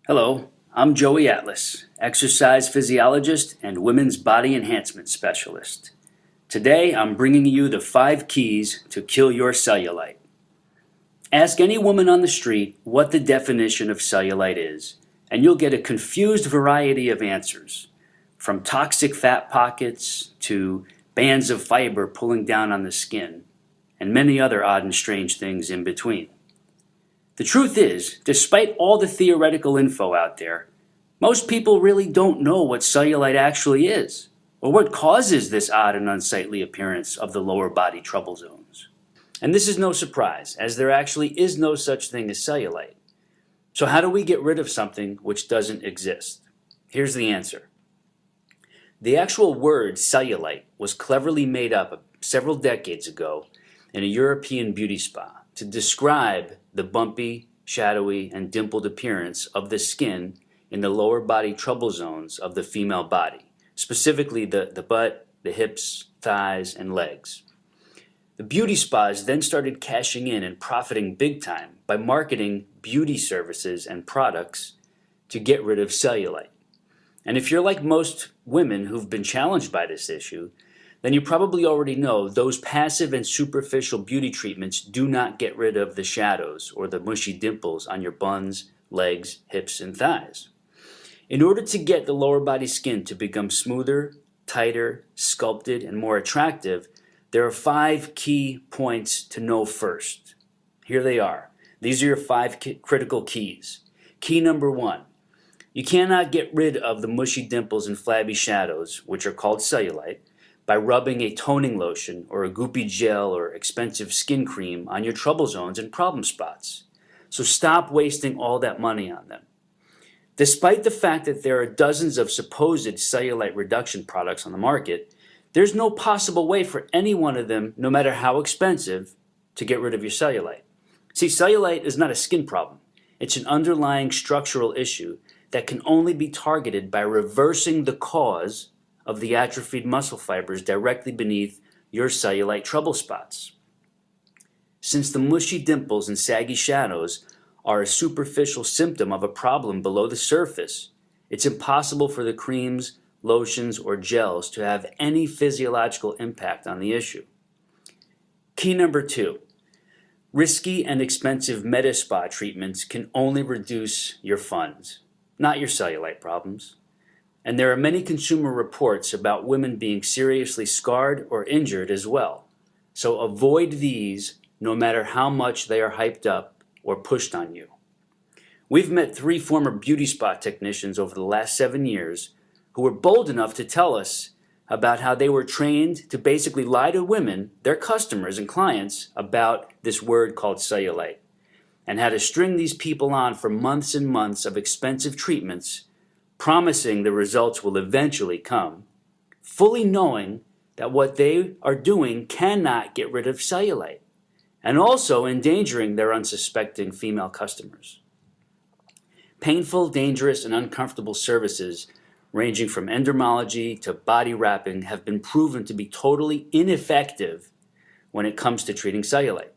Hello, I'm Joey Atlas, exercise physiologist and women's body enhancement specialist. Today I'm bringing you the 5 keys to kill your cellulite. Ask any woman on the street what the definition of cellulite is, and you'll get a confused variety of answers, from toxic fat pockets to bands of fiber pulling down on the skin, and many other odd and strange things in between. The truth is, despite all the theoretical info out there, most people really don't know what cellulite actually is, or what causes this odd and unsightly appearance of the lower body trouble zones. And this is no surprise, as there actually is no such thing as cellulite. So how do we get rid of something which doesn't exist? Here's the answer. The actual word cellulite was cleverly made up several decades ago in a European beauty spa to describe the bumpy, shadowy, and dimpled appearance of the skin in the lower body trouble zones of the female body, specifically the butt, the hips, thighs, and legs. The beauty spas then started cashing in and profiting big time by marketing beauty services and products to get rid of cellulite. And if you're like most women who've been challenged by this issue, then you probably already know those passive and superficial beauty treatments do not get rid of the shadows or the mushy dimples on your buns, legs, hips, and thighs. In order to get the lower body skin to become smoother, tighter, sculpted, and more attractive, there are 5 key points to know first. Here they are. These are your 5 critical keys. Key number 1. You cannot get rid of the mushy dimples and flabby shadows, which are called cellulite, by rubbing a toning lotion or a goopy gel or expensive skin cream on your trouble zones and problem spots. So stop wasting all that money on them. Despite the fact that there are dozens of supposed cellulite reduction products on the market, there's no possible way for any one of them, no matter how expensive, to get rid of your cellulite. See, cellulite is not a skin problem. It's an underlying structural issue that can only be targeted by reversing the cause of the atrophied muscle fibers directly beneath your cellulite trouble spots. Since the mushy dimples and saggy shadows are a superficial symptom of a problem below the surface, it's impossible for the creams, lotions, or gels to have any physiological impact on the issue. Key number 2. Risky and expensive med spa treatments can only reduce your funds, not your cellulite problems. And there are many consumer reports about women being seriously scarred or injured as well. So avoid these no matter how much they are hyped up or pushed on you. We've met 3 former beauty spa technicians over the last 7 years who were bold enough to tell us about how they were trained to basically lie to women, their customers and clients, about this word called cellulite, and how to string these people on for months and months of expensive treatments, promising the results will eventually come, fully knowing that what they are doing cannot get rid of cellulite, and also endangering their unsuspecting female customers. Painful, dangerous, and uncomfortable services ranging from endermology to body wrapping have been proven to be totally ineffective when it comes to treating cellulite.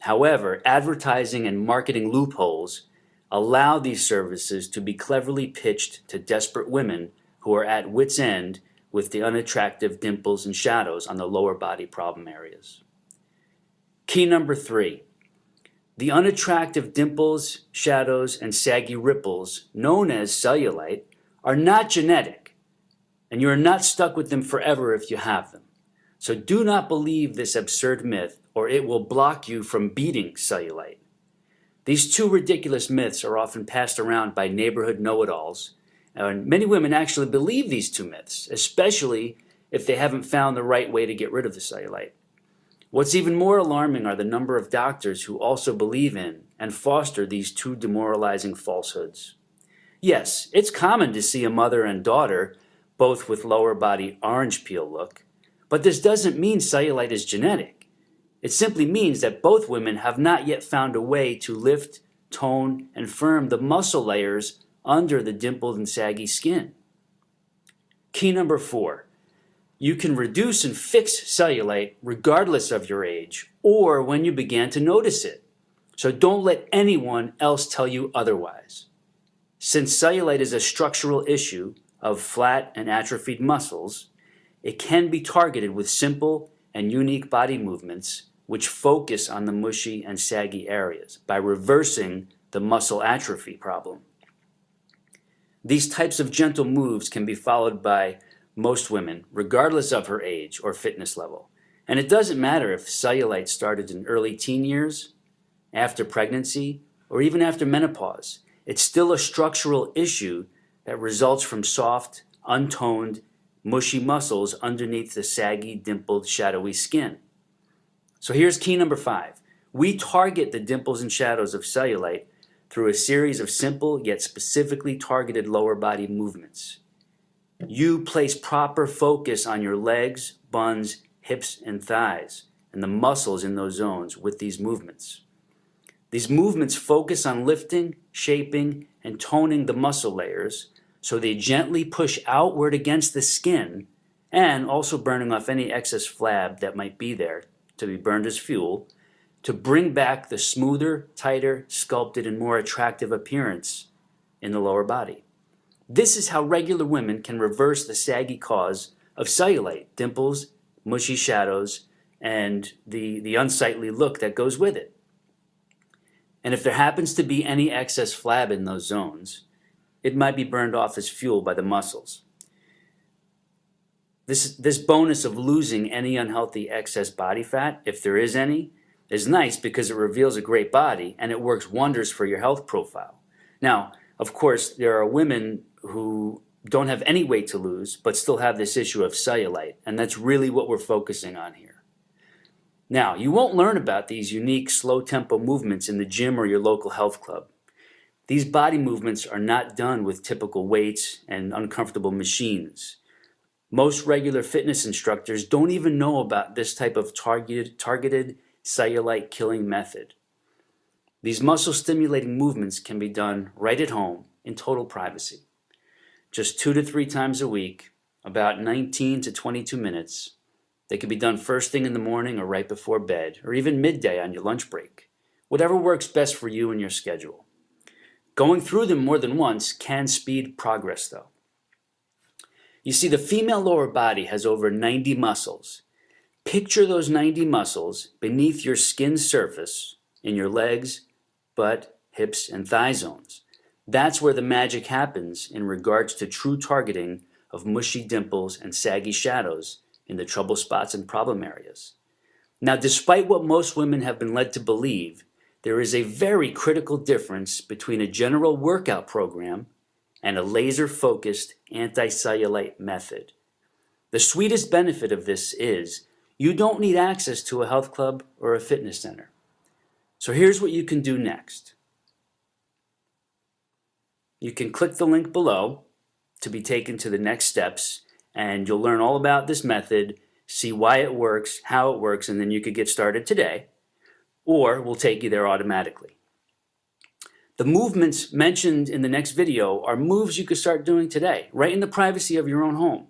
However, advertising and marketing loopholes allow these services to be cleverly pitched to desperate women who are at wit's end with the unattractive dimples and shadows on the lower body problem areas. Key number 3. The unattractive dimples, shadows, and saggy ripples, known as cellulite, are not genetic, and you are not stuck with them forever if you have them. So do not believe this absurd myth, or it will block you from beating cellulite. These 2 ridiculous myths are often passed around by neighborhood know-it-alls, and many women actually believe these 2 myths, especially if they haven't found the right way to get rid of the cellulite. What's even more alarming are the number of doctors who also believe in and foster these 2 demoralizing falsehoods. Yes, it's common to see a mother and daughter both with lower body orange peel look, but this doesn't mean cellulite is genetic. It simply means that both women have not yet found a way to lift, tone, and firm the muscle layers under the dimpled and saggy skin. Key number 4. You can reduce and fix cellulite regardless of your age or when you began to notice it. So don't let anyone else tell you otherwise. Since cellulite is a structural issue of flat and atrophied muscles, it can be targeted with simple and unique body movements which focus on the mushy and saggy areas by reversing the muscle atrophy problem. These types of gentle moves can be followed by most women, regardless of her age or fitness level. And it doesn't matter if cellulite started in early teen years, after pregnancy, or even after menopause. It's still a structural issue that results from soft, untoned, mushy muscles underneath the saggy, dimpled, shadowy skin. So here's key number 5. We target the dimples and shadows of cellulite through a series of simple yet specifically targeted lower body movements. You place proper focus on your legs, buns, hips, and thighs, and the muscles in those zones with these movements. These movements focus on lifting, shaping, and toning the muscle layers so they gently push outward against the skin and also burning off any excess flab that might be there to be burned as fuel to bring back the smoother, tighter, sculpted, and more attractive appearance in the lower body. This is how regular women can reverse the saggy cause of cellulite, dimples, mushy shadows, and the unsightly look that goes with it. And if there happens to be any excess flab in those zones, it might be burned off as fuel by the muscles. This bonus of losing any unhealthy excess body fat, if there is any, is nice because it reveals a great body and it works wonders for your health profile. Now, of course, there are women who don't have any weight to lose but still have this issue of cellulite, and that's really what we're focusing on here. Now, you won't learn about these unique slow-tempo movements in the gym or your local health club. These body movements are not done with typical weights and uncomfortable machines. Most regular fitness instructors don't even know about this type of targeted cellulite killing method. These muscle-stimulating movements can be done right at home in total privacy. Just 2 to 3 times a week, about 19 to 22 minutes. They can be done first thing in the morning or right before bed, or even midday on your lunch break. Whatever works best for you and your schedule. Going through them more than once can speed progress, though. You see, the female lower body has over 90 muscles. Picture those 90 muscles beneath your skin surface in your legs, butt, hips, and thigh zones. That's where the magic happens in regards to true targeting of mushy dimples and saggy shadows in the trouble spots and problem areas. Now, despite what most women have been led to believe, there is a very critical difference between a general workout program and a laser-focused anti-cellulite method. The sweetest benefit of this is you don't need access to a health club or a fitness center. So here's what you can do next. You can click the link below to be taken to the next steps, and you'll learn all about this method, see why it works, how it works, and then you could get started today, or we'll take you there automatically. The movements mentioned in the next video are moves you could start doing today, right in the privacy of your own home.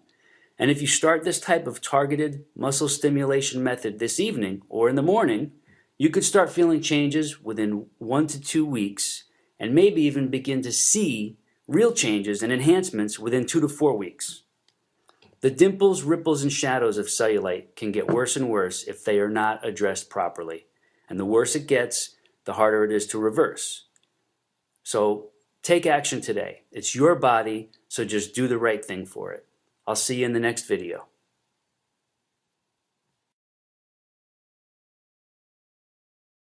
And if you start this type of targeted muscle stimulation method this evening or in the morning, you could start feeling changes within 1 to 2 weeks and maybe even begin to see real changes and enhancements within 2 to 4 weeks. The dimples, ripples, and shadows of cellulite can get worse and worse if they are not addressed properly. And the worse it gets, the harder it is to reverse. So take action today. It's your body, so just do the right thing for it. I'll see you in the next video.